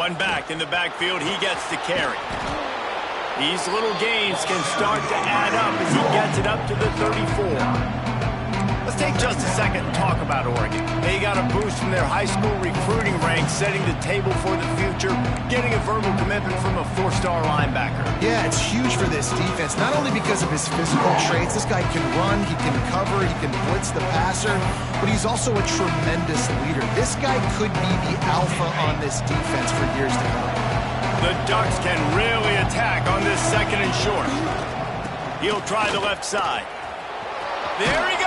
One back in the backfield, he gets the carry. These little gains can start to add up as he gets it up to the 34. Let's take just a second and talk about Oregon. They got a boost from their high school recruiting ranks, setting the table for the future, getting a verbal commitment from a four-star linebacker. Yeah, it's huge for this defense, not only because of his physical traits. This guy can run, he can cover, he can blitz the passer, but he's also a tremendous leader. This guy could be the alpha on this defense for years to come. The Ducks can really attack on this second and short. He'll try the left side. There he goes.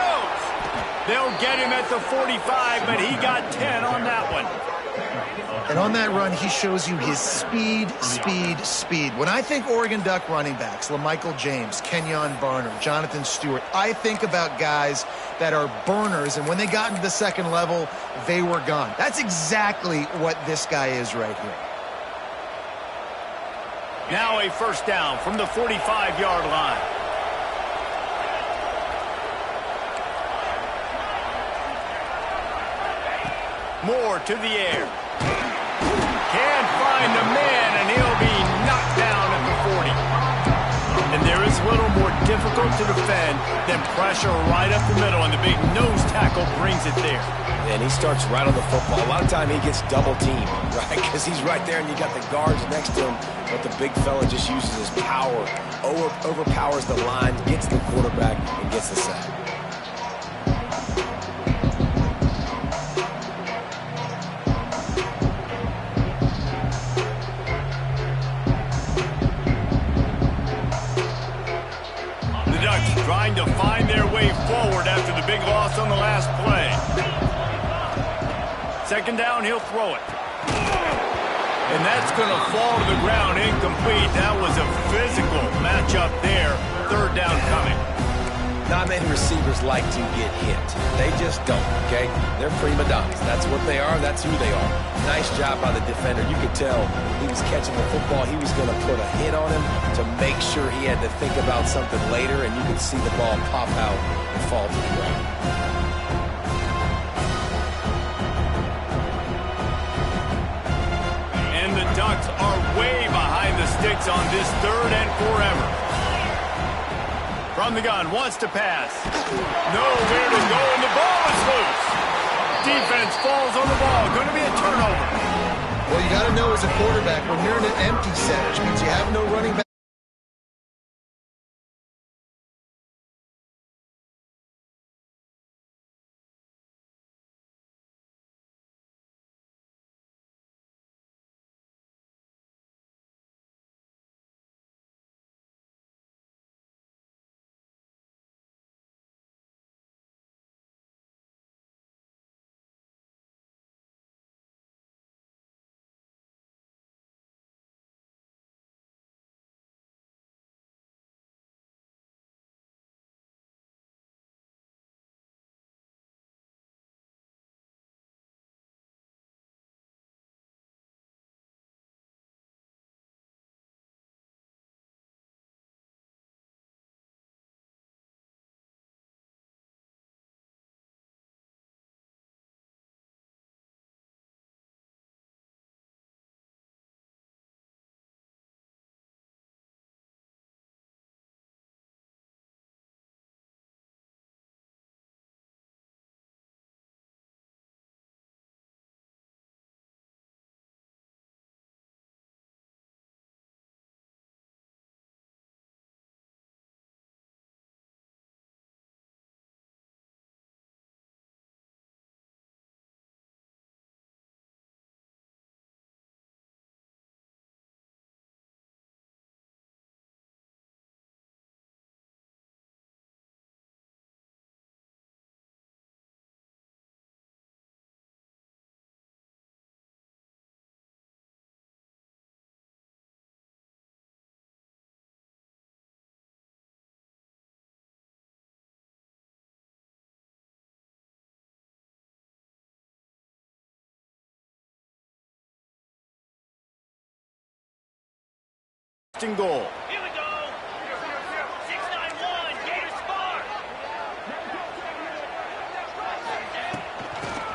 They'll get him at the 45, but he got 10 on that one. And on that run, he shows you his speed. When I think Oregon Duck running backs, LaMichael James, Kenyon Barner, Jonathan Stewart, I think about guys that are burners, and when they got into the second level, they were gone. That's exactly what this guy is right here. Now a first down from the 45-yard line. Moore to the air. Can't find the man, and he'll be knocked down at the 40. And there is a little more difficult to defend than pressure right up the middle, and the big nose tackle brings it there. And he starts right on the football. A lot of time he gets double teamed, right? Because he's right there, and you got the guards next to him. But the big fella just uses his power, overpowers the line, gets the quarterback, and gets the sack. Trying to find their way forward after the big loss on the last play. Second down, he'll throw it. And that's going to fall to the ground incomplete. That was a physical matchup there. Third down coming. Not many receivers like to get hit. They just don't, okay? They're prima donnas. That's what they are. That's who they are. Nice job by the defender. You could tell he was catching the football. He was going to put a hit on him to make sure he had to think about something later, and you could see the ball pop out and fall to the ground. And the Ducks are way behind the sticks on this third and forever. From the gun, wants to pass. Nowhere to go, and the ball is loose. Defense falls on the ball. Going to be a turnover. Well, you got to know as a quarterback, when you're in an empty set, which means you have no running back. And goal. Here we go. 691, Gators Spark.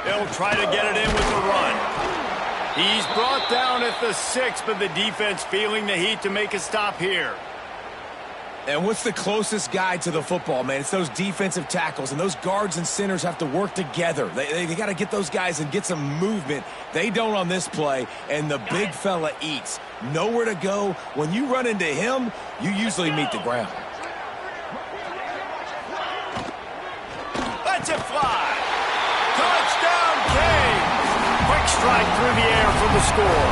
They'll try to get it in with the run. He's brought down at the 6, but the defense feeling the heat to make a stop here. And what's the closest guy to the football, man? It's those defensive tackles, and those guards and centers have to work together. They got to get those guys and get some movement. They don't on this play, and the big fella eats. Nowhere to go. When you run into him, you usually meet the ground. Let's it fly. Touchdown, Canes. Quick strike through the air for the score.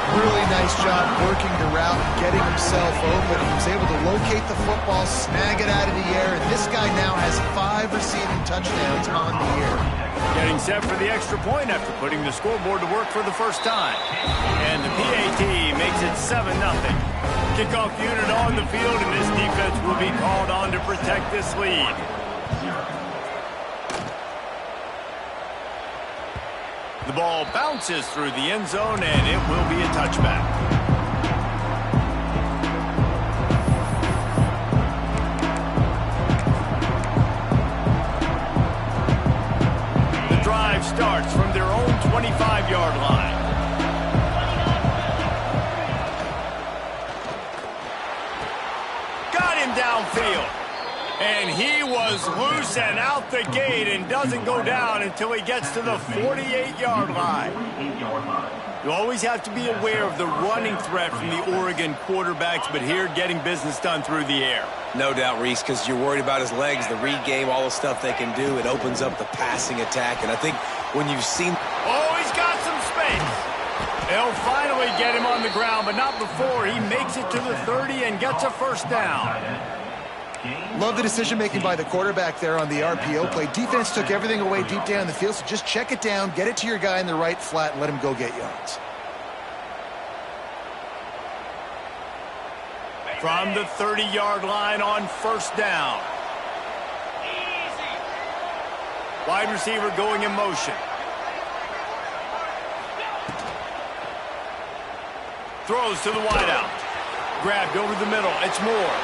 Really nice job working the route, getting himself open. He was able to locate the football, snag it out of the air, and this guy now has 5 receiving touchdowns on the year. Getting set for the extra point after putting the scoreboard to work for the first time. And the PAT makes it 7-0. Kickoff unit on the field, and this defense will be called on to protect this lead. The ball bounces through the end zone, and it will be a touchback. The drive starts from their own 25-yard line. Got him downfield. And he was loose and out the gate and doesn't go down until he gets to the 48-yard line. You always have to be aware of the running threat from the Oregon quarterbacks, but here getting business done through the air. No doubt, Reese, because you're worried about his legs, the read game, all the stuff they can do. It opens up the passing attack. And I think when you've seen... Oh, he's got some space. They'll finally get him on the ground, but not before he makes it to the 30 and gets a first down. Love the decision-making by the quarterback there on the RPO play. Defense took everything away deep down the field, so just check it down, get it to your guy in the right flat, and let him go get yards. From the 30-yard line on first down. Wide receiver going in motion. Throws to the wideout. Grabbed over the middle. It's Moore.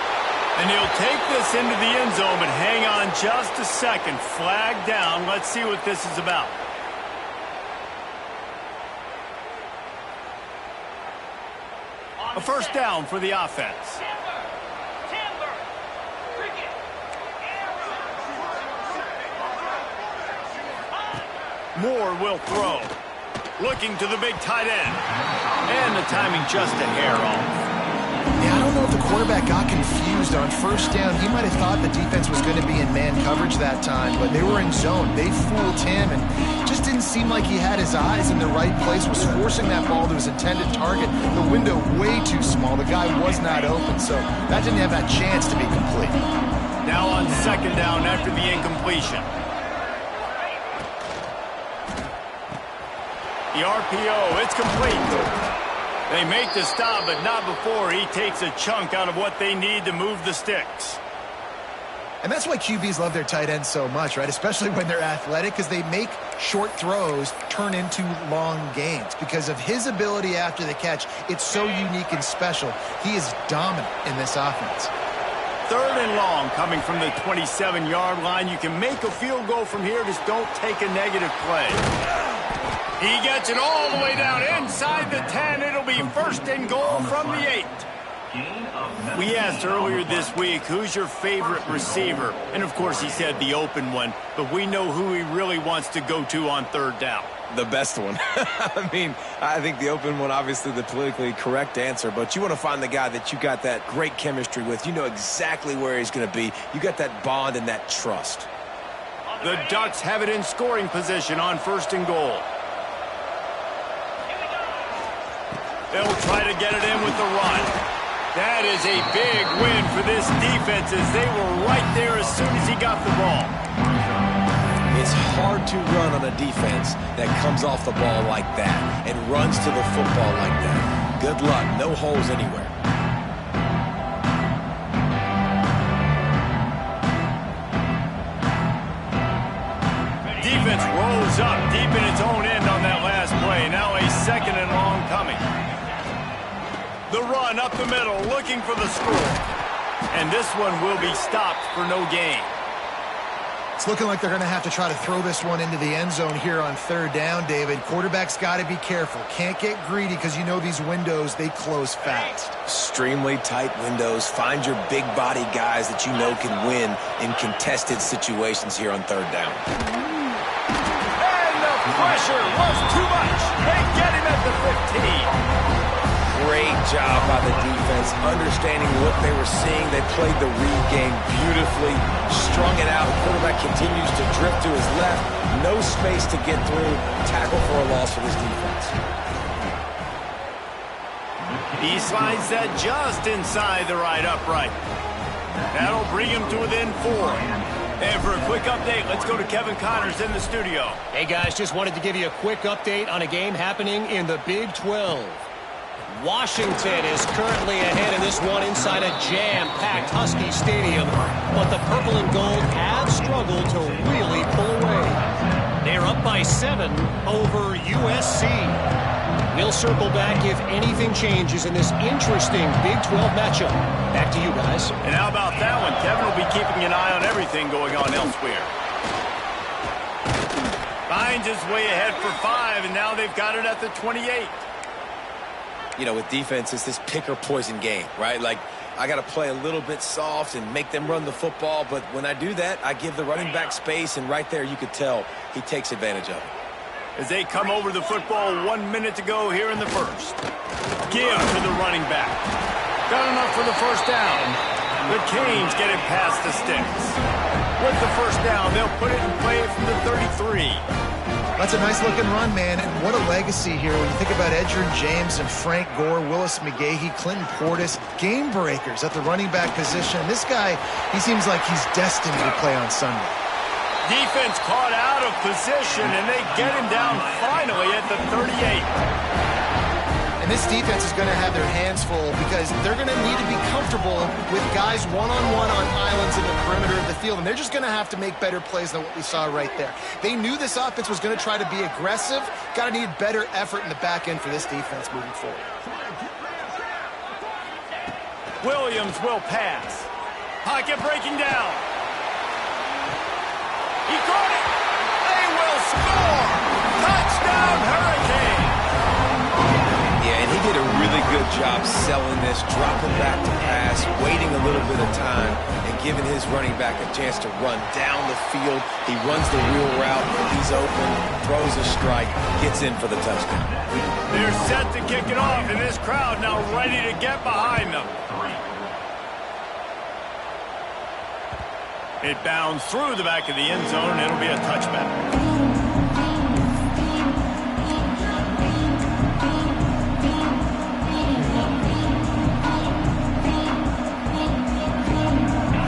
And he'll take this into the end zone, but hang on just a second. Flag down. Let's see what this is about. A first down for the offense. Moore will throw. Looking to the big tight end. And the timing just a hair off. Yeah, I don't know if the quarterback got confused on first down. He might have thought the defense was going to be in man coverage that time, but they were in zone. They fooled him, and just didn't seem like he had his eyes in the right place, was forcing that ball to his intended target. The window way too small. The guy was not open, so that didn't have that chance to be complete. Now on second down after the incompletion. The RPO, it's complete. They make the stop, but not before he takes a chunk out of what they need to move the sticks. And that's why QBs love their tight ends so much, right? Especially when they're athletic, because they make short throws turn into long gains. Because of his ability after the catch, it's so unique and special. He is dominant in this offense. Third and long coming from the 27-yard line. You can make a field goal from here, just don't take a negative play. He gets it all the way down inside the 10. It'll be first and goal from the 8. We asked earlier this week, who's your favorite receiver? And, of course, he said the open one. But we know who he really wants to go to on third down. The best one. I mean, I think the open one, obviously the politically correct answer. But you want to find the guy that you got that great chemistry with. You know exactly where he's going to be. You got that bond and that trust. The Ducks have it in scoring position on first and goal. They'll try to get it in with the run. That is a big win for this defense as they were right there as soon as he got the ball. It's hard to run on a defense that comes off the ball like that and runs to the football like that. Good luck. No holes anywhere. Defense rolls up deep in its own end on that last play. Now a second and long coming. The run up the middle, looking for the score. And this one will be stopped for no gain. It's looking like they're going to have to try to throw this one into the end zone here on third down, David. Quarterback's got to be careful. Can't get greedy because you know these windows, they close fast. Extremely tight windows. Find your big body guys that you know can win in contested situations here on third down. And the pressure was too much. They get him at the 15. Great job by the defense, understanding what they were seeing. They played the read game beautifully, strung it out. The quarterback continues to drift to his left. No space to get through. Tackle for a loss for this defense. He slides that just inside the right upright. That'll bring him to within 4. And for a quick update, let's go to Kevin Connors in the studio. Hey, guys, just wanted to give you a quick update on a game happening in the Big 12. Washington is currently ahead in this one inside a jam-packed Husky Stadium, but the purple and gold have struggled to really pull away. They're up by 7 over USC. We'll circle back if anything changes in this interesting Big 12 matchup. Back to you guys. And how about that one? Kevin will be keeping an eye on everything going on elsewhere. Finds his way ahead for 5, and now they've got it at the 28. You know, with defense, it's this pick-or-poison game, right? Like, I got to play a little bit soft and make them run the football, but when I do that, I give the running back space, and right there you could tell he takes advantage of it. As they come over the football, 1 minute to go here in the first. Give to the running back. Got enough for the first down. The Canes get it past the sticks. With the first down, they'll put it in play from the 33. That's a nice-looking run, man, and what a legacy here. When you think about Edgerrin James and Frank Gore, Willis McGahee, Clinton Portis, game breakers at the running back position. This guy, he seems like he's destined to play on Sunday. Defense caught out of position, and they get him down finally at the 38. And this defense is going to have their hands full because they're going to need to be comfortable with guys one-on-one on islands in the perimeter of the field. And they're just going to have to make better plays than what we saw right there. They knew this offense was going to try to be aggressive. Got to need better effort in the back end for this defense moving forward. Williams will pass. Pocket breaking down. He caught it. They will score. Touchdown, Hurricane. Yeah, and he did a really good job selling this, dropping back to pass, waiting a little bit of time, and giving his running back a chance to run down the field. He runs the wheel route. He's open, throws a strike, gets in for the touchdown. They're set to kick it off, and this crowd now ready to get behind them. It bounds through the back of the end zone, and it'll be a touchback.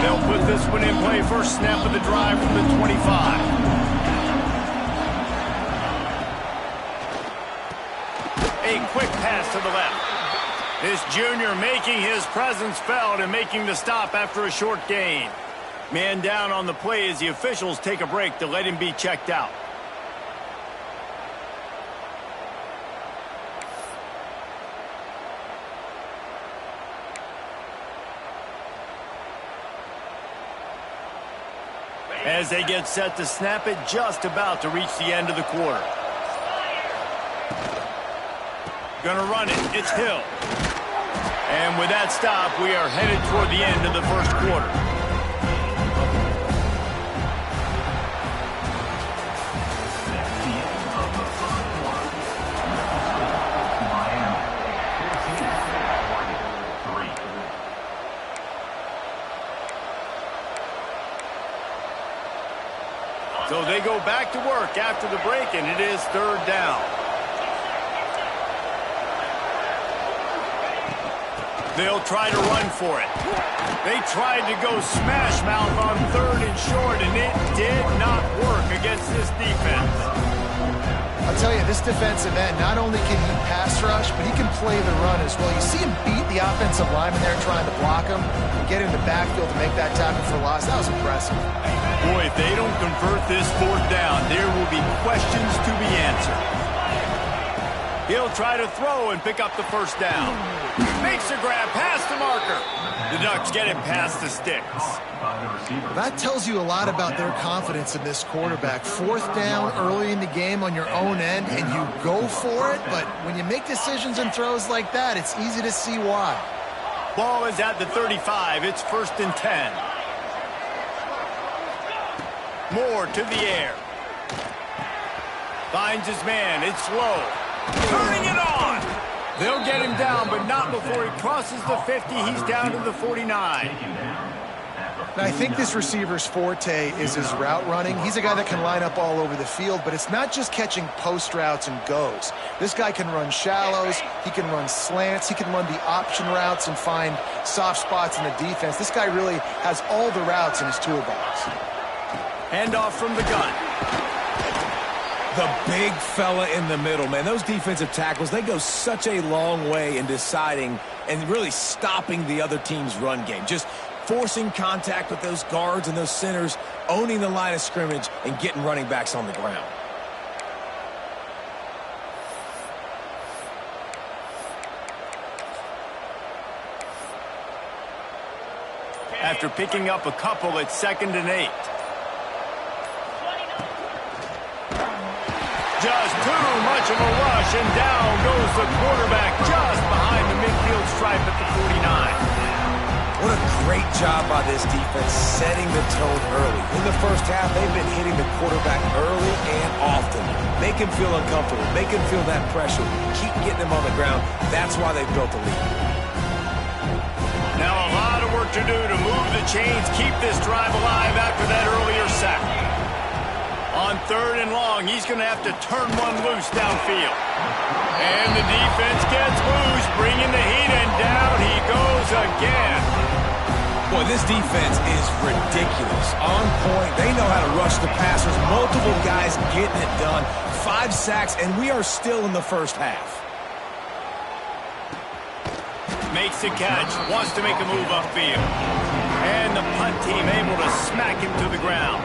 They'll put this one in play. First snap of the drive from the 25. A quick pass to the left. This junior making his presence felt and making the stop after a short gain. Man down on the play as the officials take a break to let him be checked out. As they get set to snap it, just about to reach the end of the quarter. Gonna run it. It's Hill. And with that stop, we are headed toward the end of the first quarter. So they go back to work after the break, and it is third down. They'll try to run for it. They tried to go smash mouth on third and short, and it did not work against this defense. I'll tell you, this defensive end, not only can he pass rush, but he can play the run as well. You see him beat the offensive lineman there trying to block him and get in the backfield to make that tackle for loss. That was impressive. Boy, if they don't convert this fourth down, there will be questions to be answered. He'll try to throw and pick up the first down. Makes a grab past the marker. The Ducks get it past the sticks. That tells you a lot about their confidence in this quarterback. Fourth down early in the game on your own end, and you go for it, but when you make decisions and throws like that, it's easy to see why. Ball is at the 35. It's 1st and 10. Moore to the air. Finds his man. It's low. Turning it on. They'll get him down, but not before he crosses the 50. He's down to the 49. Now, I think this receiver's forte is his route running. He's a guy that can line up all over the field, but it's not just catching post routes and goes. This guy can run shallows, he can run slants, he can run the option routes and find soft spots in the defense. This guy really has all the routes in his toolbox. Handoff from the gun. The big fella in the middle, man. Those defensive tackles, they go such a long way in deciding and really stopping the other team's run game. Just forcing contact with those guards and those centers, owning the line of scrimmage, and getting running backs on the ground. After picking up a couple, it's 2nd and 8. Just too much of a rush, and down goes the quarterback just behind the midfield stripe at the 49. What a great job by this defense setting the tone early. In the first half, they've been hitting the quarterback early and often. Make him feel uncomfortable. Make him feel that pressure. Keep getting him on the ground. That's why they've built the lead. Now a lot of work to do to move the chains, keep this drive alive after that earlier sack. On 3rd and long, he's going to have to turn one loose downfield. And the defense gets loose, bringing the heat, and down he goes again. Boy, this defense is ridiculous. On point. They know how to rush the passers. Multiple guys getting it done. 5 sacks, and we are still in the first half. Makes the catch, wants to make a move upfield. And the punt team able to smack him to the ground.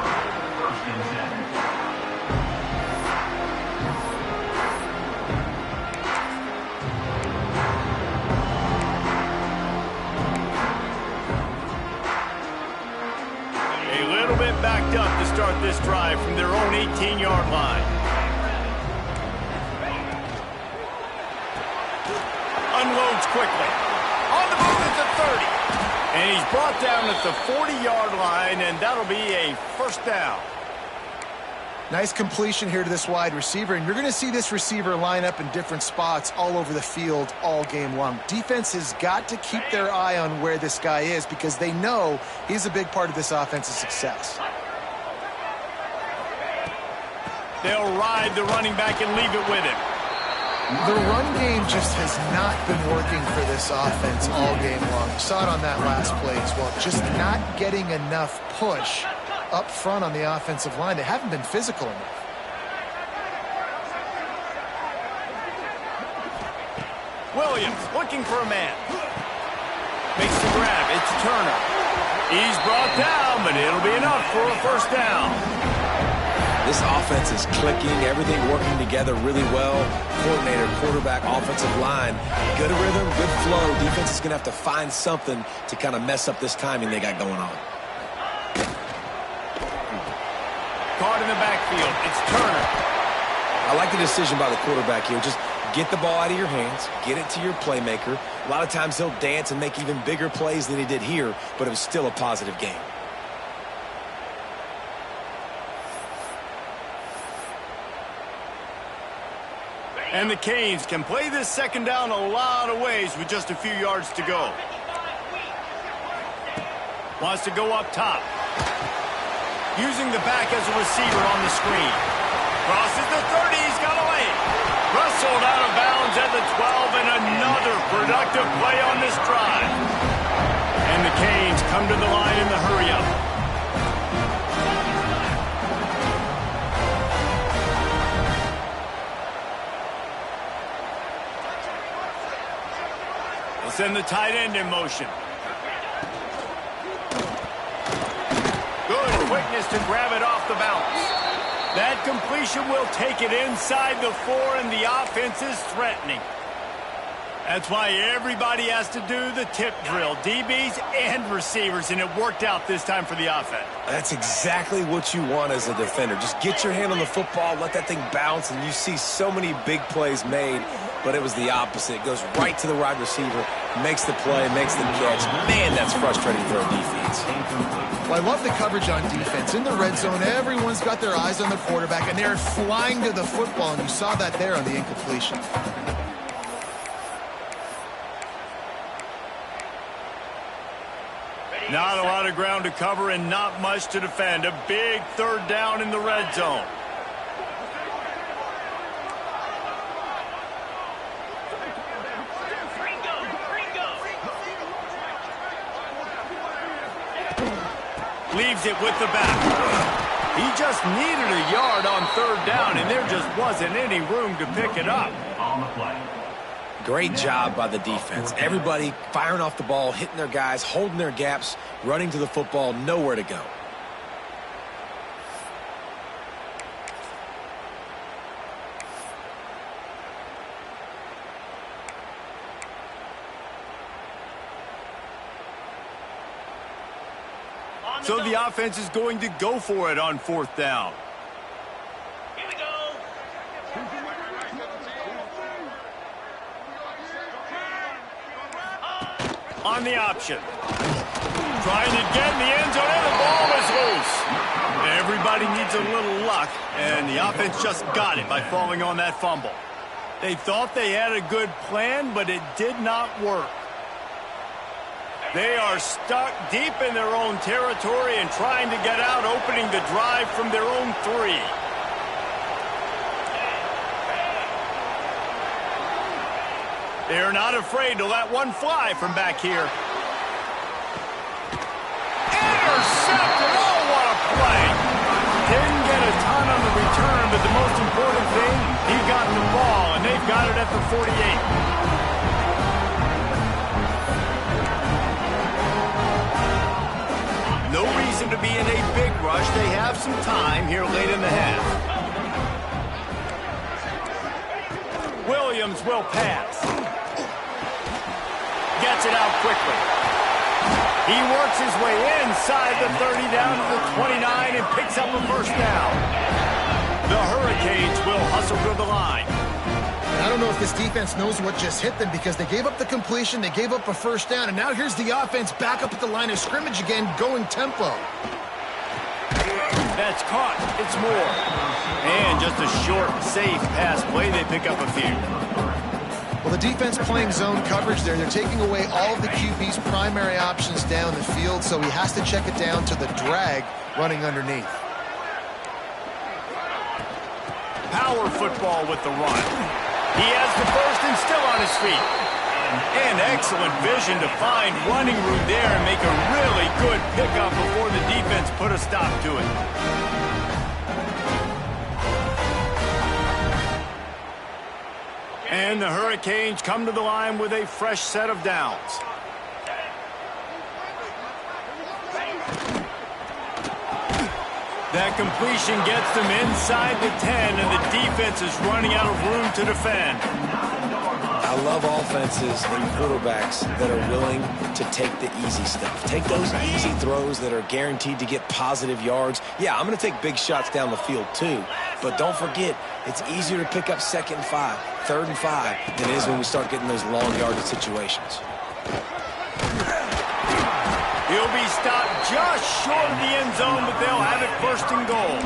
A little bit backed up to start this drive from their own 18-yard line. Unloads quickly. On the move at the 30. And he's brought down at the 40-yard line, and that'll be a 1st down. Nice completion here to this wide receiver, and you're going to see this receiver line up in different spots all over the field all game long. Defense has got to keep their eye on where this guy is because they know he's a big part of this offense's success. They'll ride the running back and leave it with him. The run game just has not been working for this offense all game long. You saw it on that last play as well. Just not getting enough push up front on the offensive line. They haven't been physical enough. Williams looking for a man. Makes the grab. It's Turner. He's brought down, but it'll be enough for a 1st down. This offense is clicking, everything working together really well. Coordinator, quarterback, offensive line, good rhythm, good flow. Defense is going to have to find something to kind of mess up this timing they got going on. Caught in the backfield. It's Turner. I like the decision by the quarterback here. Just get the ball out of your hands, get it to your playmaker. A lot of times he'll dance and make even bigger plays than he did here, but it was still a positive game. And the Canes can play this 2nd down a lot of ways with just a few yards to go. Wants to go up top. Using the back as a receiver on the screen. Crosses the 30, he's got a lane. Wrestled out of bounds at the 12, and another productive play on this drive. And the Canes come to the line in the hurry-up. Send the tight end in motion. Good quickness to grab it off the bounce. That completion will take it inside the 4, and the offense is threatening. That's why everybody has to do the tip drill, DBs and receivers, and it worked out this time for the offense. That's exactly what you want as a defender. Just get your hand on the football, let that thing bounce, and you see so many big plays made, but it was the opposite. It goes right to the wide receiver, makes the play, makes the catch. Man, that's frustrating for a defense. Well, I love the coverage on defense. In the red zone, everyone's got their eyes on the quarterback, and they're flying to the football, and you saw that there on the incompletion. Not a lot of ground to cover and not much to defend. A big third down in the red zone. Leaves it with the back. He just needed a yard on third down, and there just wasn't any room to pick it up. On the play. Great job by the defense. Everybody firing off the ball, hitting their guys, holding their gaps, running to the football, nowhere to go. So the offense is going to go for it on fourth down. Here we go. On the option. Trying to get in the end zone, and the ball is loose. Everybody needs a little luck, and the offense just got it by falling on that fumble. They thought they had a good plan, but it did not work. They are stuck deep in their own territory and trying to get out, opening the drive from their own 3. They're not afraid to let one fly from back here. Intercepted! Oh, what a play! Didn't get a ton on the return, but the most important thing, he got the ball, and they've got it at the 48. No reason to be in a big rush. They have some time here late in the half. Williams will pass. Gets it out quickly. He works his way inside the 30 down to the 29 and picks up a first down. The Hurricanes will hustle to the line. I don't know if this defense knows what just hit them because they gave up the completion, they gave up a first down, and now here's the offense back up at the line of scrimmage again, going tempo. That's caught. It's Moore. And just a short, safe pass play. They pick up a few. Well, the defense playing zone coverage there. They're taking away all of the QB's primary options down the field, so he has to check it down to the drag running underneath. Power football with the run. He has the first and still on his feet. And excellent vision to find running room there and make a really good pickup before the defense put a stop to it. And the Hurricanes come to the line with a fresh set of downs. That completion gets them inside the 10, and the defense is running out of room to defend. I love offenses and quarterbacks that are willing to take the easy stuff. Take those easy throws that are guaranteed to get positive yards. Yeah, I'm going to take big shots down the field too, but don't forget, it's easier to pick up 2nd and 5, 3rd and 5 than it is when we start getting those long yardage situations. He'll be stopped just short of the end zone, but they'll have it 1st and goal.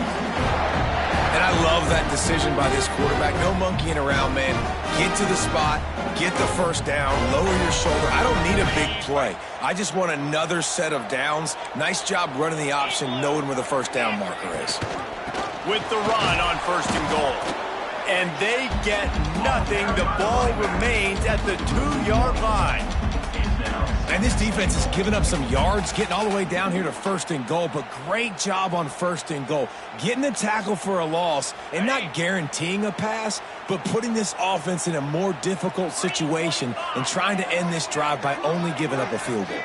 And I love that decision by this quarterback. No monkeying around, man. Get to the spot, get the first down, lower your shoulder. I don't need a big play. I just want another set of downs. Nice job running the option, knowing where the first down marker is. With the run on 1st and goal. And they get nothing. The ball remains at the 2-yard line. And this defense has given up some yards, getting all the way down here to 1st and goal, but great job on 1st and goal. Getting the tackle for a loss and not guaranteeing a pass, but putting this offense in a more difficult situation and trying to end this drive by only giving up a field goal.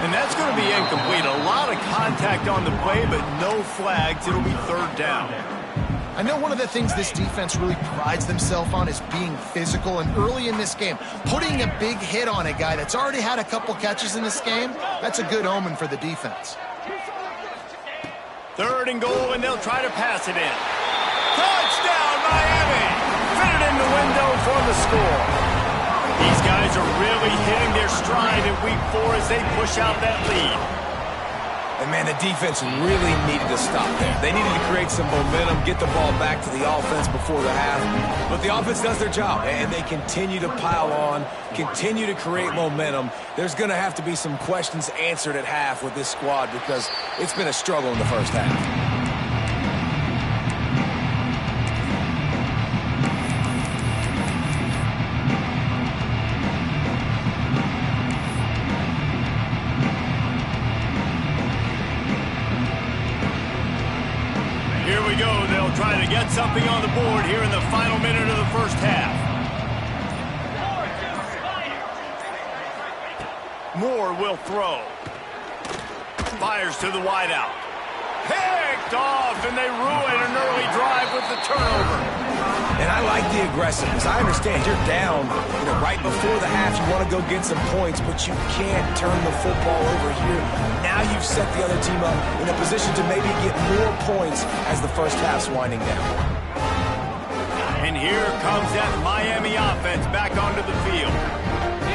And that's going to be incomplete. A lot of contact on the play, but no flags. It'll be third down. I know one of the things this defense really prides themselves on is being physical, and early in this game, putting a big hit on a guy that's already had a couple catches in this game, that's a good omen for the defense. Third and goal, and they'll try to pass it in. Touchdown, Miami! Fit it in the window for the score. These guys are really hitting their stride in week 4 as they push out that lead. And, man, the defense really needed to stop there. They needed to create some momentum, get the ball back to the offense before the half. But the offense does their job, and they continue to pile on, continue to create momentum. There's going to have to be some questions answered at half with this squad because it's been a struggle in the first half. Here we go. They'll try to get something on the board here in the final minute of the first half. Moore will throw. Fires to the wideout. Picked off, and they ruin an early drive with the turnover. And I like the aggressiveness. I understand you're down, right before the half. You want to go get some points, but you can't turn the football over here. Now you've set the other team up in a position to maybe get more points as the first half's winding down. And here comes that Miami offense back onto the field.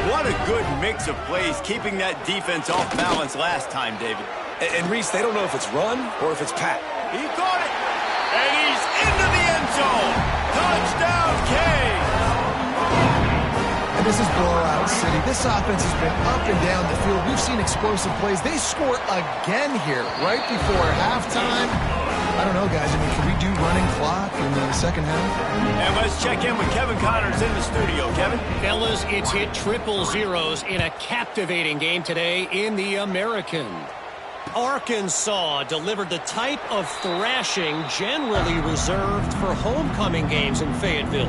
What a good mix of plays, keeping that defense off balance last time, David. And Reese, they don't know if it's run or if it's pat. He caught it, and he's into the end zone. Touchdown, Kane. And this is blowout city. This offense has been up and down the field. We've seen explosive plays. They score again here right before halftime. I don't know, guys. I mean, can we do running clock in the second half? And let's check in with Kevin Connors in the studio. Kevin? Fellas, it's hit triple zeros in a captivating game today in the American. Arkansas delivered the type of thrashing generally reserved for homecoming games in Fayetteville.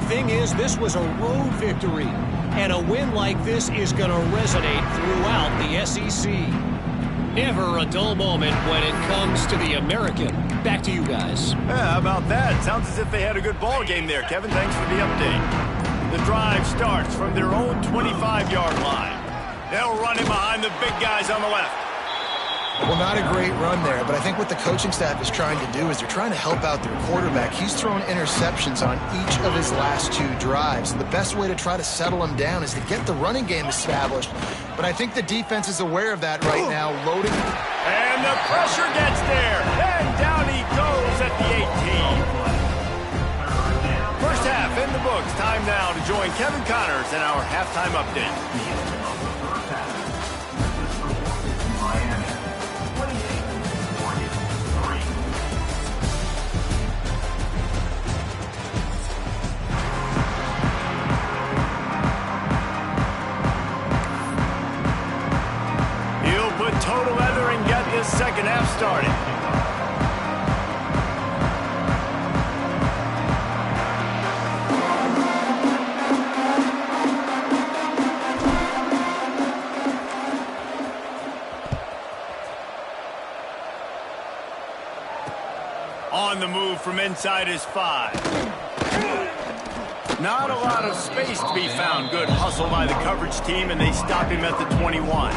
Thing is, this was a road victory, and a win like this is going to resonate throughout the SEC. Never a dull moment when it comes to the American. Back to you guys. Yeah, how about that? Sounds as if they had a good ball game there, Kevin. Thanks for the update. The drive starts from their own 25-yard line. They'll run it behind the big guys on the left. Well, not a great run there, but I think what the coaching staff is trying to do is they're trying to help out their quarterback. He's thrown interceptions on each of his last 2 drives. And the best way to try to settle him down is to get the running game established. But I think the defense is aware of that right now, loading. And the pressure gets there. And down he goes at the 18. First half in the books. Time now to join Kevin Connors in our halftime update. Total leather and get this second half started. On the move from inside his 5. Not a lot of space to be found. Good hustle by the coverage team, and they stop him at the 21.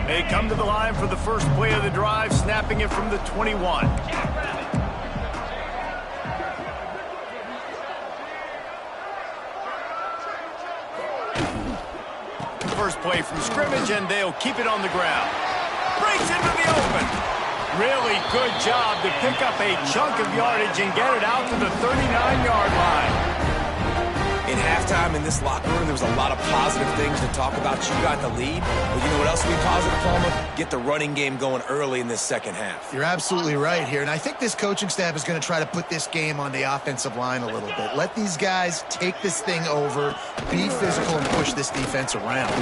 They come to the line for the first play of the drive, snapping it from the 21. First play from scrimmage, and they'll keep it on the ground. Breaks into the open. Really good job to pick up a chunk of yardage and get it out to the 39-yard line. In halftime in this locker room, there was a lot of positive things to talk about. You got the lead. But you know what else will be positive, Palmer? Get the running game going early in this second half. You're absolutely right here. And I think this coaching staff is going to try to put this game on the offensive line a little bit. Let these guys take this thing over, be physical, and push this defense around.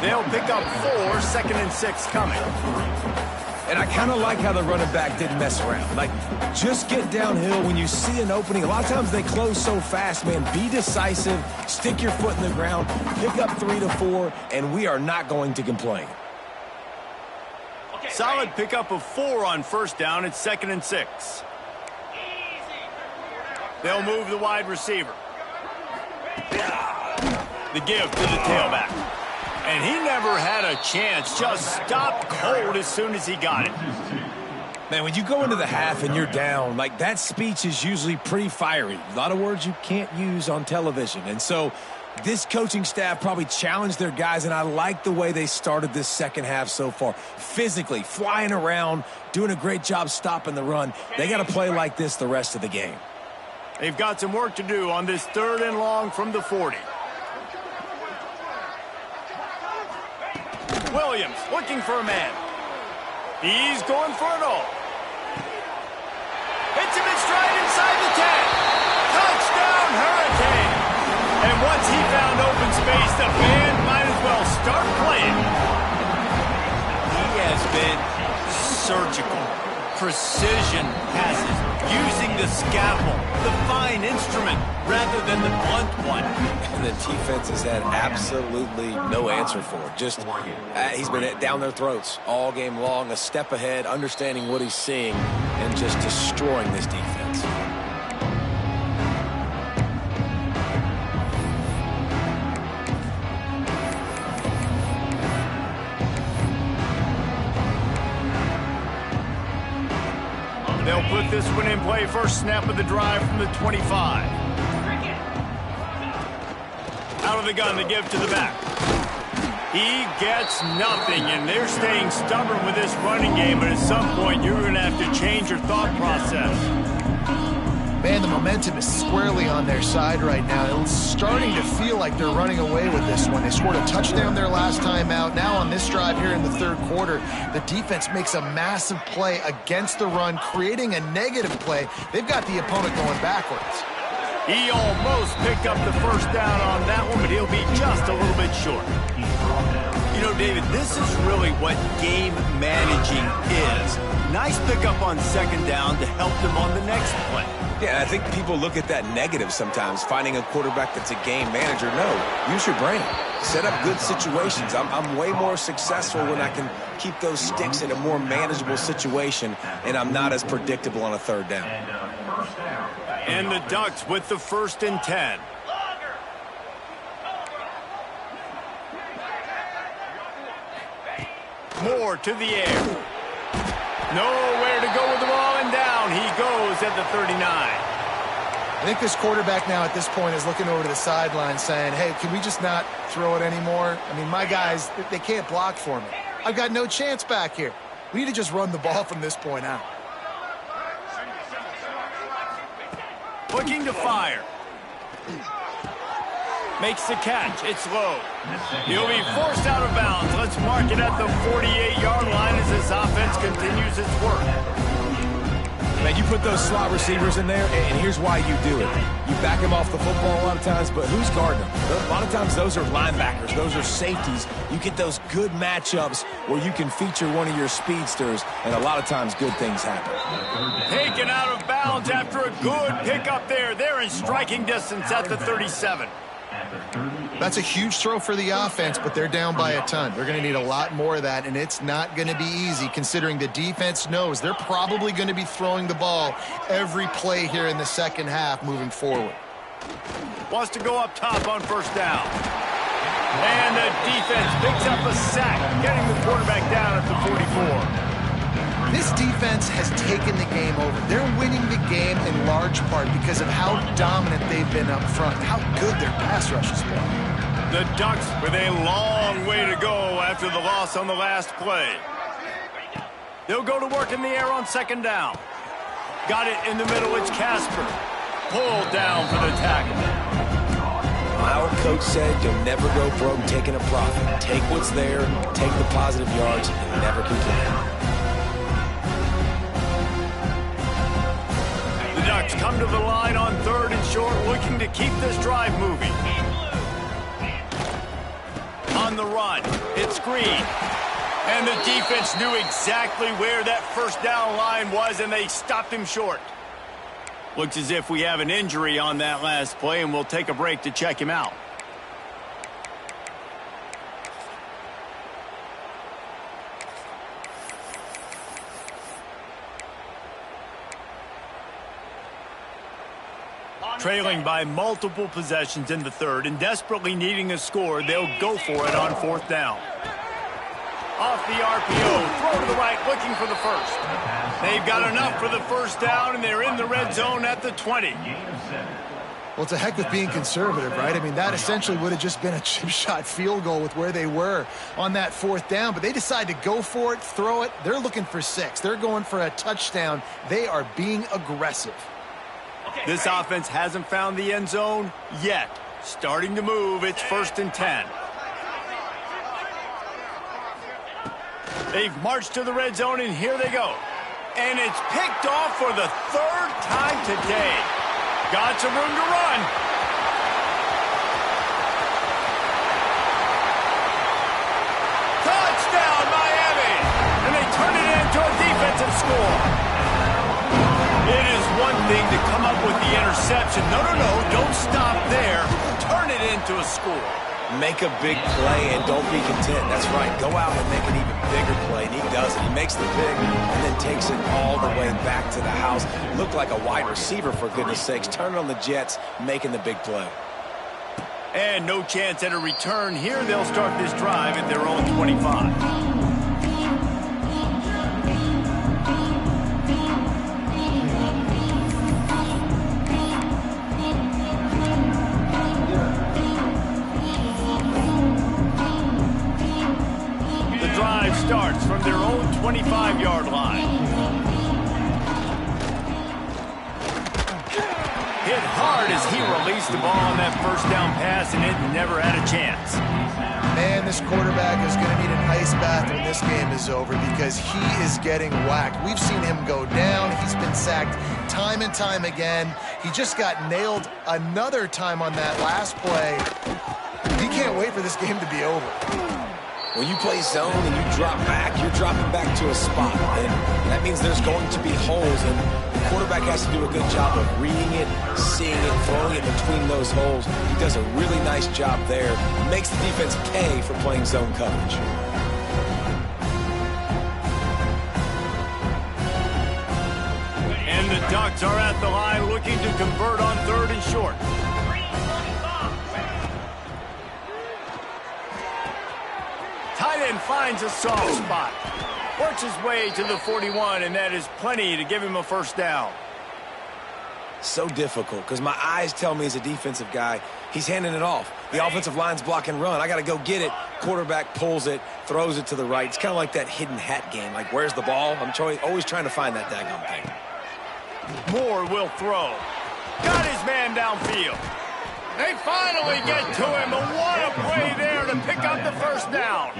They'll pick up 4, 2nd and 6 coming. And I kind of like how the running back didn't mess around. Like, just get downhill when you see an opening. A lot of times they close so fast, man. Be decisive, stick your foot in the ground, pick up 3 to 4, and we are not going to complain. Solid pickup of 4 on 1st down. It's 2nd and 6. They'll move the wide receiver. The give to the tailback. And he never had a chance. Just stopped cold as soon as he got it. Man, when you go into the half and you're down, like, that speech is usually pretty fiery. A lot of words you can't use on television. And so this coaching staff probably challenged their guys, and I like the way they started this second half so far. Physically, flying around, doing a great job stopping the run. They got to play like this the rest of the game. They've got some work to do on this 3rd and long from the 40. Williams looking for a man. He's going for it all. Hits him in stride inside the 10. Touchdown, Hurricane. And once he found open space, the band might as well start playing. He has been surgical. Precision passes, using the scalpel, the fine instrument, rather than the blunt one. And the defense has had absolutely no answer for it. Just, he's been down their throats all game long, a step ahead, understanding what he's seeing, and just destroying this defense. They'll put this one in play. First snap of the drive from the 25. Out of the gun, the give to the back. He gets nothing, and they're staying stubborn with this running game, but at some point you're going to have to change your thought process. Man, the momentum is squarely on their side right now. It's starting to feel like they're running away with this one. They scored a touchdown their last time out. Now on this drive here in the 3rd quarter, the defense makes a massive play against the run, creating a negative play. They've got the opponent going backwards. He almost picked up the 1st down on that one, but he'll be just a little bit short. You know, David, this is really what game managing is. Nice pickup on 2nd down to help them on the next play. Yeah, I think people look at that negative sometimes, finding a quarterback that's a game manager. No, use your brain. Set up good situations. I'm way more successful when I can keep those sticks in a more manageable situation, and I'm not as predictable on a 3rd down. And the Ducks with the 1st and 10. Moore to the air. Nowhere to go with the ball, and down he goes at the 39. I think this quarterback now at this point is looking over to the sideline saying, hey, can we just not throw it anymore? I mean, my guys, they can't block for me. I've got no chance back here. We need to just run the ball from this point out. Looking to fire. Makes the catch. It's low. He'll be forced out of bounds. Let's mark it at the 48-yard line as this offense continues its work. Man, you put those slot receivers in there, and here's why you do it. You back them off the football a lot of times, but who's guarding them? A lot of times those are linebackers. Those are safeties. You get those good matchups where you can feature one of your speedsters, and a lot of times good things happen. Taken out of bounds after a good pickup there. They're in striking distance at the 37. That's a huge throw for the offense, but they're down by a ton. They're going to need a lot more of that, and it's not going to be easy considering the defense knows they're probably going to be throwing the ball every play here in the second half moving forward. Wants to go up top on 1st down. And the defense picks up a sack, getting the quarterback down at the 44. This defense has taken the game over. They're winning the game in large part because of how dominant they've been up front, how good their pass rush has been. The Ducks with a long way to go after the loss on the last play. They'll go to work in the air on 2nd down. Got it in the middle. It's Casper. Pulled down for the tackle. My old coach said you'll never go broke taking a profit. Take what's there, take the positive yards, and never complain. The Ducks come to the line on 3rd and short, looking to keep this drive moving. On on the run. It's Green. And the defense knew exactly where that first down line was, and they stopped him short. Looks as if we have an injury on that last play, and we'll take a break to check him out. Trailing by multiple possessions in the third and desperately needing a score, they'll go for it on fourth down. Off the RPO, throw to the right, looking for the first. They've got enough for the first down, and they're in the red zone at the 20. Well, it's a heck of being conservative, right? I mean, that essentially would have just been a chip shot field goal with where they were on that fourth down, but they decide to go for it, throw it. They're looking for 6. They're going for a touchdown. They are being aggressive. This offense hasn't found the end zone yet. Starting to move, it's 1st and 10. They've marched to the red zone, and here they go. And it's picked off for the 3rd time today. Got some room to run. Touchdown, Miami! And they turn it into a defensive score. It is one thing to come up with the interception. No, don't stop there. Turn it into a score. Make a big play and don't be content. That's right. Go out and make an even bigger play, and he does it. He makes the pick and then takes it all the way back to the house. Looked like a wide receiver, for goodness sakes. Turning on the Jets, making the big play. And no chance at a return here. They'll start this drive at their own 25. Starts from their own 25-yard line. Hit hard as he released the ball on that first down pass, and it never had a chance. Man, this quarterback is going to need an ice bath when this game is over because he is getting whacked. We've seen him go down. He's been sacked time and time again. He just got nailed another time on that last play. He can't wait for this game to be over. When you play zone and you drop back, you're dropping back to a spot. And that means there's going to be holes, and the quarterback has to do a good job of reading it, seeing it, throwing it between those holes. He does a really nice job there. Makes the defense pay for playing zone coverage. And the Ducks are at the line looking to convert on 3rd and short. Tight end finds a soft spot. Works his way to the 41, and that is plenty to give him a first down. So difficult because my eyes tell me as a defensive guy, he's handing it off. The offensive line's block and run. I got to go get it. Quarterback pulls it, throws it to the right. It's kind of like that hidden hat game. Like, where's the ball? I'm always trying to find that daggone thing. Moore will throw. Got his man downfield. They finally get to him, and what a play there to pick up the first down.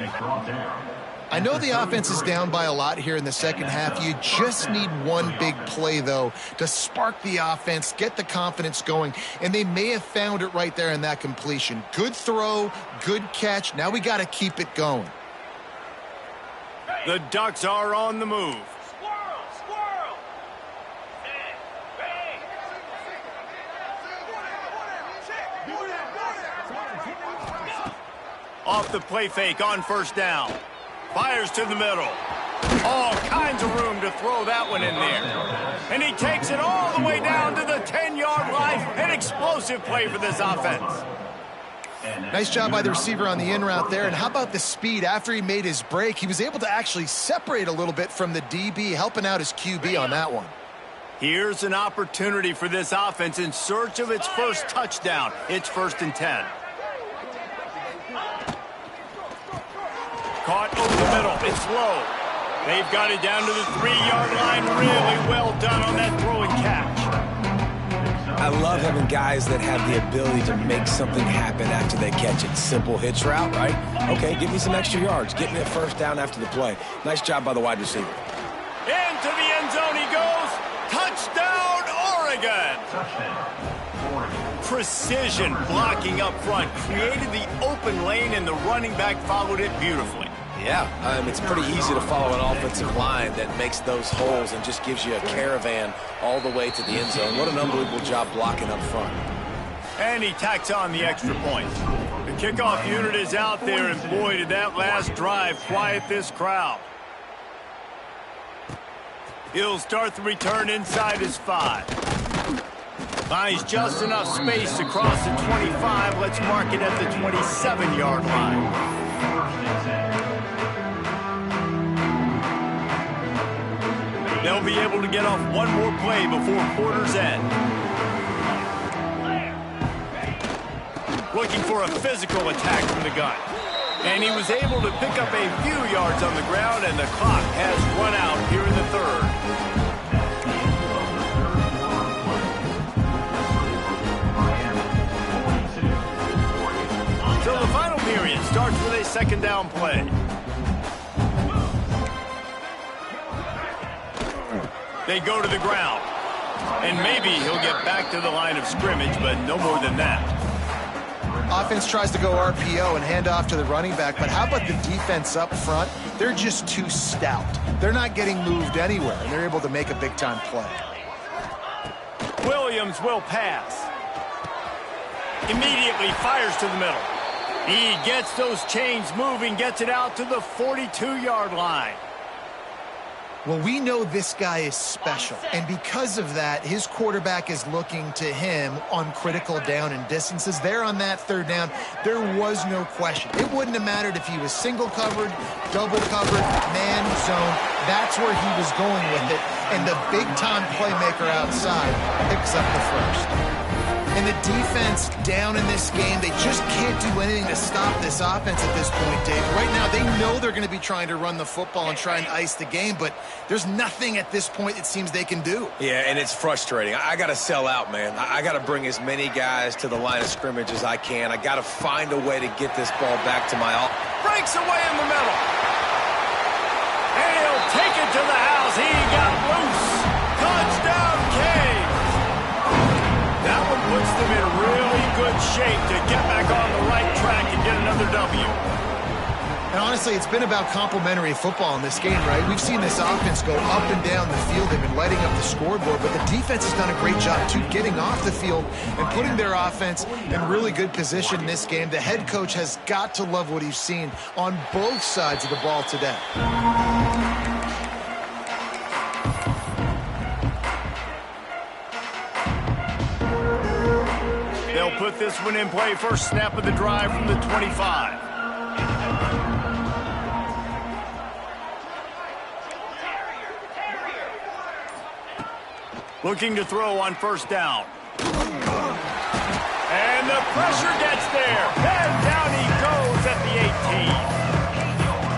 I know the offense is down by a lot here in the second half. You just need one big play, though, to spark the offense, get the confidence going, and they may have found it right there in that completion. Good throw, good catch. Now we got to keep it going. The Ducks are on the move. Off the play fake on first down. Fires to the middle. All kinds of room to throw that one in there. And he takes it all the way down to the 10-yard line. An explosive play for this offense. Nice job by the receiver on the in route there. And how about the speed? After he made his break, he was able to actually separate a little bit from the DB, helping out his QB on that one. Here's an opportunity for this offense in search of its first touchdown. It's 1st and 10. Caught over the middle. It's low. They've got it down to the 3-yard line. Really well done on that throw and catch. I love having guys that have the ability to make something happen after they catch it. Simple hitch route, right? Okay, give me some extra yards. Get me a first down after the play. Nice job by the wide receiver. Into the end zone he goes. Touchdown, Oregon. precision blocking up front, created the open lane, and the running back followed it beautifully. Yeah, it's pretty easy to follow an offensive line that makes those holes and just gives you a caravan all the way to the end zone. What an unbelievable job blocking up front. And he tacks on the extra point. The kickoff unit is out there, and boy, did that last drive quiet this crowd. He'll start the return inside his 5. Finds just enough space across the 25. Let's mark it at the 27-yard line. They'll be able to get off one more play before quarter's end. Looking for a physical attack from the gun. And he was able to pick up a few yards on the ground, and the clock has run out here in the third. So the final period starts with a second down play. They go to the ground. And maybe he'll get back to the line of scrimmage, but no more than that. Offense tries to go RPO and hand off to the running back, but how about the defense up front? They're just too stout. They're not getting moved anywhere, and they're able to make a big-time play. Williams will pass. Immediately fires to the middle. He gets those chains moving, gets it out to the 42-yard line. Well, we know this guy is special, and because of that, his quarterback is looking to him on critical down and distances. There on that third down, there was no question. It wouldn't have mattered if he was single covered, double covered, man zone. That's where he was going with it, and the big-time playmaker outside picks up the first. And the defense down in this game, they just can't do anything to stop this offense at this point, Dave. Right now, they know they're going to be trying to run the football and try and ice the game, but there's nothing at this point it seems they can do. Yeah, and it's frustrating. I got to sell out, man. I got to bring as many guys to the line of scrimmage as I can. I got to find a way to get this ball back to my breaks away in the middle. And he'll take it to the house. He got loose. Touchdown, K. That one puts them in really good shape to get back on the right track and get another W. And honestly, it's been about complementary football in this game, right? We've seen this offense go up and down the field. They've been lighting up the scoreboard, but the defense has done a great job, too, getting off the field and putting their offense in really good position in this game. The head coach has got to love what he's seen on both sides of the ball today. They'll put this one in play. First snap of the drive from the 25. Looking to throw on first down. And the pressure gets there. And down he goes at the 18.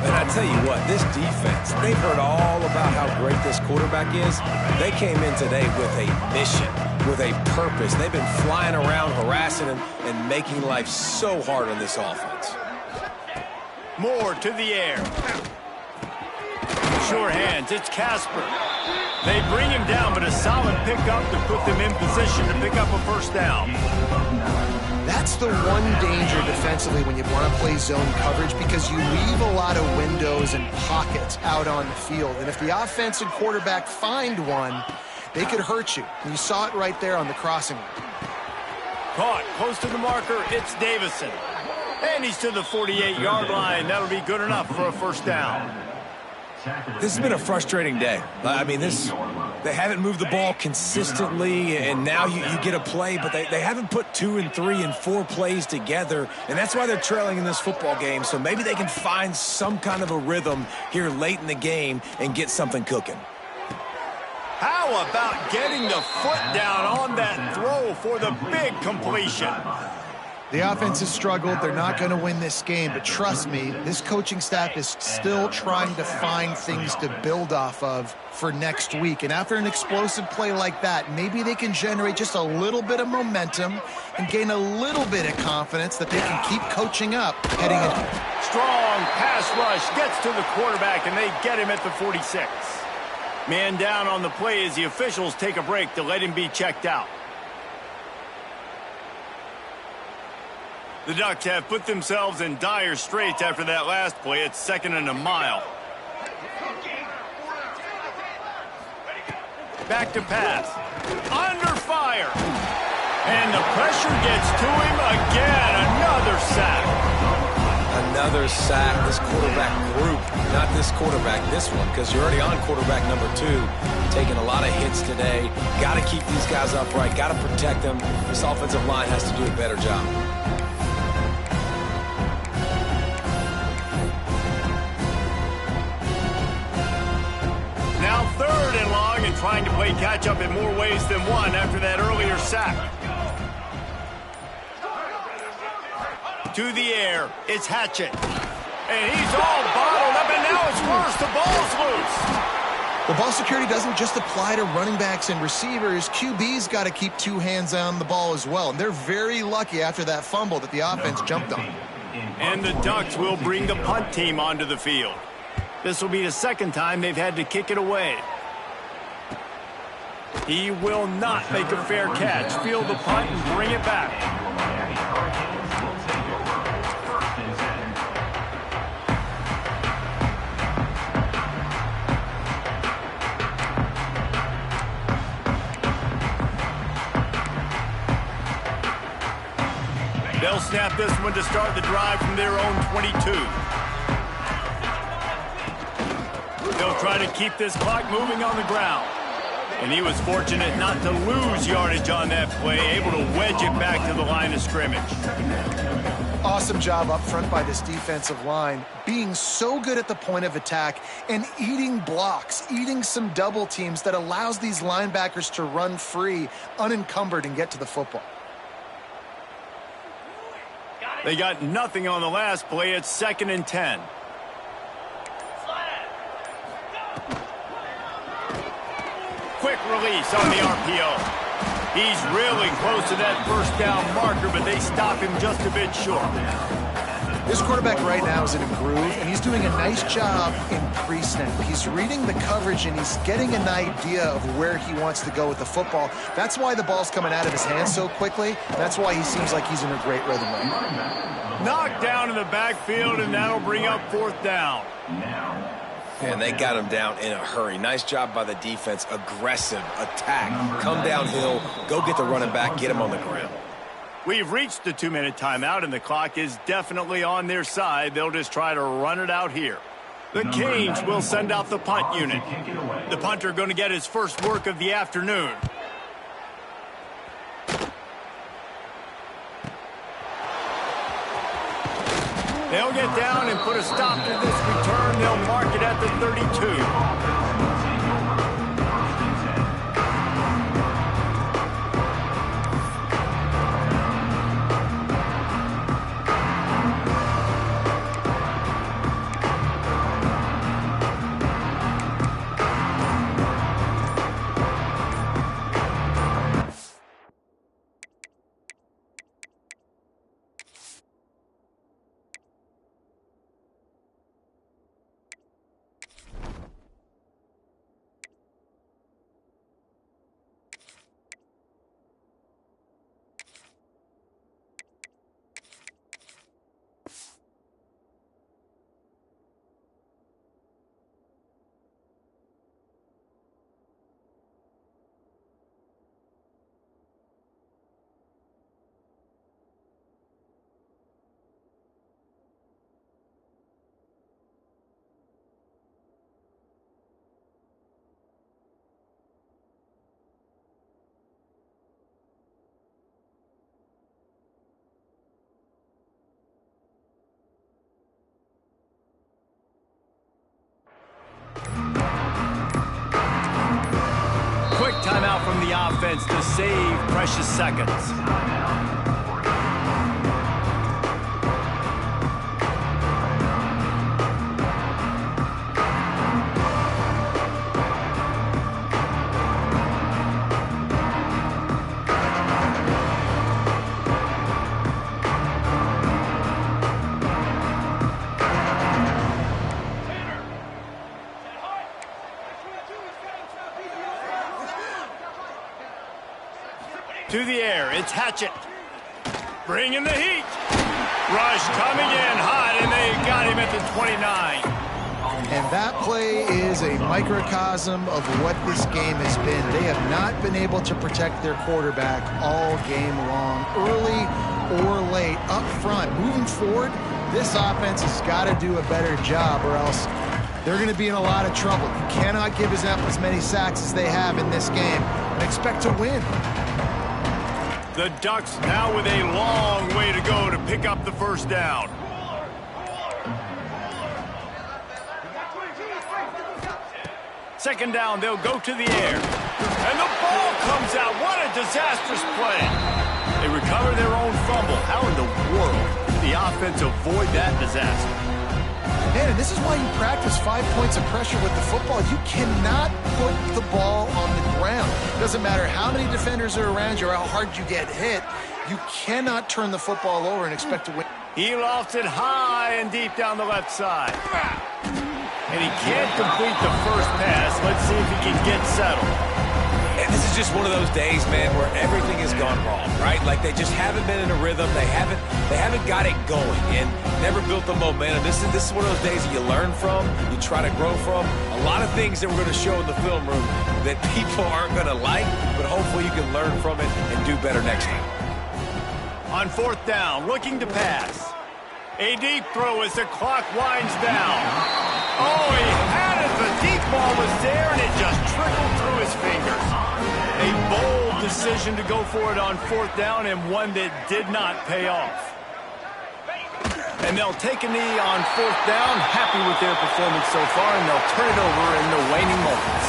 And I tell you what, this defense, they've heard all about how great this quarterback is. They came in today with a mission, with a purpose. They've been flying around, harassing him, and making life so hard on this offense. Moore to the air. Sure hands, it's Casper. They bring him down, but a solid pickup to put them in position to pick up a first down. That's the one danger defensively when you want to play zone coverage, because you leave a lot of windows and pockets out on the field. And if the offensive quarterback find one, they could hurt you. And you saw it right there on the crossing. Caught close to the marker, it's Davison. And he's to the 48-yard line. That'll be good enough for a first down. This has been a frustrating day. I mean, they haven't moved the ball consistently, and now you get a play, but they haven't put 2 and 3 and 4 plays together, and that's why they're trailing in this football game. So maybe they can find some kind of a rhythm here late in the game and get something cooking. How about getting the foot down on that throw for the big completion? The offense has struggled. They're not going to win this game, but trust me, this coaching staff is still trying to find things to build off of for next week. And after an explosive play like that, maybe they can generate just a little bit of momentum and gain a little bit of confidence that they can keep coaching up heading in. Strong pass rush gets to the quarterback, and they get him at the 46. Man down on the play as the officials take a break to let him be checked out. The Ducks have put themselves in dire straits after that last play. It's 2nd and a mile. Back to pass. Under fire. And the pressure gets to him again. Another sack. Another sack. This quarterback group, not this quarterback, this one, because you're already on quarterback number 2. Taking a lot of hits today. Got to keep these guys upright. Got to protect them. This offensive line has to do a better job. Now 3rd and long and trying to play catch-up in more ways than one after that earlier sack. To the air, it's Hatchett. And he's all bottled up, and now it's worse. The ball's loose. Well, ball security doesn't just apply to running backs and receivers. QB's got to keep 2 hands on the ball as well. And they're very lucky after that fumble that the offense jumped on. And the Ducks will bring the punt team onto the field. This will be the 2nd time they've had to kick it away. He will not make a fair catch. Field the punt and bring it back. They'll snap this one to start the drive from their own 22. They'll try to keep this clock moving on the ground. And he was fortunate not to lose yardage on that play, able to wedge it back to the line of scrimmage. Awesome job up front by this defensive line, being so good at the point of attack and eating blocks, eating some double teams that allows these linebackers to run free, unencumbered, and get to the football. They got nothing on the last play. It's 2nd and 10. Quick release on the RPO. He's really close to that 1st down marker, but they stop him just a bit short. This quarterback right now is in a groove, and he's doing a nice job in pre-snap. He's reading the coverage, and he's getting an idea of where he wants to go with the football. That's why the ball's coming out of his hands so quickly. That's why he seems like he's in a great rhythm right now. Knocked down in the backfield, and that'll bring up 4th down. And they got him down in a hurry. Nice job by the defense. Aggressive attack. Come downhill. Go get the running back. Get him on the ground. We've reached the 2-minute timeout, and the clock is definitely on their side. They'll just try to run it out here. The Canes will send out the punt unit. The punter going to get his first work of the afternoon. They'll get down and put a stop to this return. They'll mark it at the 32. Timeout from the offense to save precious seconds. To the air, it's Hatchett. Bringing the heat. Rush coming in hot, and they got him at the 29. And that play is a microcosm of what this game has been. They have not been able to protect their quarterback all game long, early or late, up front. Moving forward, this offense has got to do a better job, or else they're going to be in a lot of trouble. You cannot give up as many sacks as they have in this game and expect to win. The Ducks now with a long way to go to pick up the first down. Second down, they'll go to the air. And the ball comes out. What a disastrous play. They recover their own fumble. How in the world did the offense avoid that disaster? Man, and this is why you practice 5 points of pressure with the football. You cannot put the ball on the ground. It doesn't matter how many defenders are around you or how hard you get hit. You cannot turn the football over and expect to win. He lofts it high and deep down the left side. And he can't complete the first pass. Let's see if he can get settled. And this is just one of those days, man, where everything has gone wrong, right? Like they just haven't been in a rhythm. They haven't got it going and never built the momentum. This is one of those days that you learn from, you try to grow from. A lot of things that we're going to show in the film room that people aren't going to like, but hopefully you can learn from it and do better next time. On fourth down, looking to pass. A deep throw as the clock winds down. Oh, he had it. The deep ball was there, and it just trickled through his fingers. A bold decision to go for it on fourth down, and one that did not pay off. And they'll take a knee on fourth down, happy with their performance so far, and they'll turn it over in the waning moments.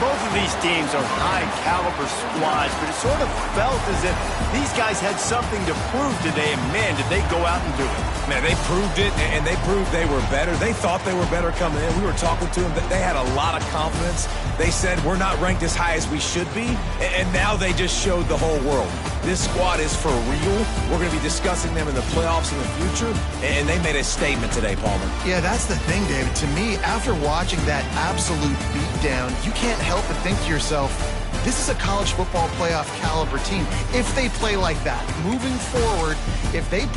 Both of these teams are high-caliber squads, but it sort of felt as if these guys had something to prove today, and man, did they go out and do it. Man, they proved it, and they proved they were better. They thought they were better coming in. We were talking to them. They had a lot of confidence. They said, we're not ranked as high as we should be, and now they just showed the whole world. This squad is for real. We're going to be discussing them in the playoffs in the future, and they made a statement today, Palmer. Yeah, that's the thing, David. To me, after watching that absolute beatdown, you can't help but think to yourself, this is a college football playoff caliber team. If they play like that, moving forward, if they